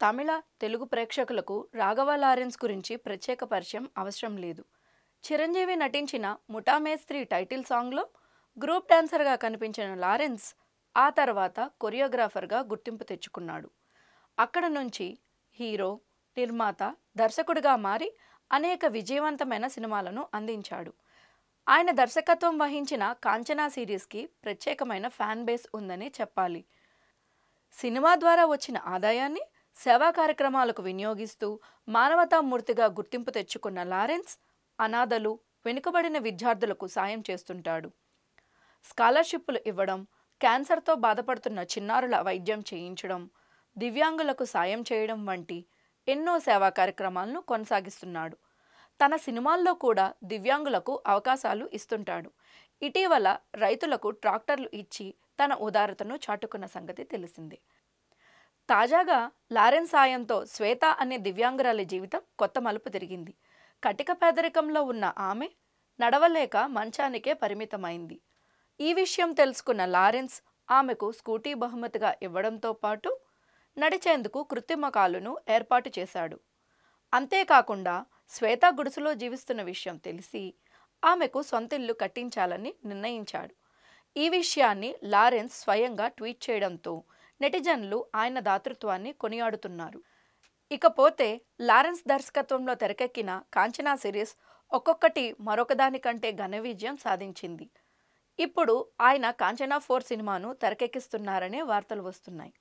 తమిళ, తెలుగు ప్రేక్షకులకు రాఘవ లారెన్స్ గురించి ప్రత్యేక పరిచయం అవసరం లేదు. చిరంజీవి నటించిన 'ముఠా మేస్త్రి' టైటిల్ సాంగ్లో గ్రూప్ డాన్సర్గా కనిపించిన లారెన్స్ ఆ తర్వాత కొరియోగ్రాఫర్గా గుర్తింపు తెచ్చుకున్నాడు. అక్కడ నుంచి హీరో, నిర్మాత, దర్శకుడిగా మారి అనేక విజయవంతమైన సినిమాలను అందించాడు. ఆయన దర్శకత్వం వహించిన 'కాంచనా' సిరీస్కి ప్రత్యేకమైన ఫ్యాన్ బేస్ ఉందని చెప్పాలి. సినిమా ద్వారా వచ్చిన ఆదాయాన్ని సేవా కార్యక్రమాలకు వినియోగిస్తూ మానవతామూర్తిగా గుర్తింపు తెచ్చుకున్న లారెన్స్ అనాథలు, వెనుకబడిన విద్యార్థులకు సాయం చేస్తుంటాడు. స్కాలర్షిప్లు ఇవ్వడం, క్యాన్సర్తో బాధపడుతున్న చిన్నారుల వైద్యం చేయించడం, దివ్యాంగులకు సాయం చేయడం వంటి ఎన్నో సేవా కార్యక్రమాలను కొనసాగిస్తున్నాడు. తన సినిమాల్లో కూడా దివ్యాంగులకు అవకాశాలు ఇస్తుంటాడు. ఇటీవల రైతులకు ట్రాక్టర్లు ఇచ్చి తన ఉదారతను చాటుకున్న సంగతి తెలిసిందే. తాజాగా లారెన్స్ సాయంతో శ్వేత అనే దివ్యాంగురాలి జీవితం కొత్త మలుపు తిరిగింది. కటిక పేదరికంలో ఉన్న ఆమె నడవలేక మంచానికే పరిమితమైంది. ఈ విషయం తెలుసుకున్న లారెన్స్ ఆమెకు స్కూటీ బహుమతిగా ఇవ్వడంతో పాటు నడిచేందుకు కృత్రిమ కాలును ఏర్పాటు చేశాడు. అంతేకాకుండా శ్వేత గుడిసెలో జీవిస్తున్న విషయం తెలిసి ఆమెకు సొంతిల్లు కట్టించాలని నిర్ణయించాడు. ఈ విషయాన్ని లారెన్స్ స్వయంగా ట్వీట్ చేయడంతో నెటిజన్లు ఆయన దాతృత్వాన్ని కొనియాడుతున్నారు. ఇకపోతే లారెన్స్ దర్శకత్వంలో తెరకెక్కిన 'కాంచనా' సిరీస్ ఒక్కొక్కటి మరొకదానికంటే ఘన విజయం సాధించింది. ఇప్పుడు ఆయన 'కాంచనా 4' సినిమాను తెరకెక్కిస్తున్నారనే వార్తలు వస్తున్నాయి.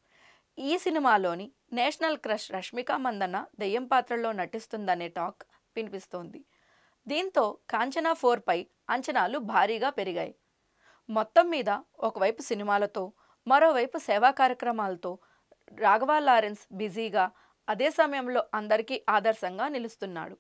ఈ సినిమాలోని నేషనల్ క్రష్ రష్మిక మందన్న దెయ్యం పాత్రలో నటిస్తుందనే టాక్ వినిపిస్తోంది. దీంతో 'కాంచనా 4'పై అంచనాలు భారీగా పెరిగాయి. మొత్తం మీద ఒకవైపు సినిమాలతో, మరోవైపు సేవా కార్యక్రమాలతో రాఘవ లారెన్స్ బిజీగా, అదే సమయంలో అందరికీ ఆదర్శంగా నిలుస్తున్నాడు.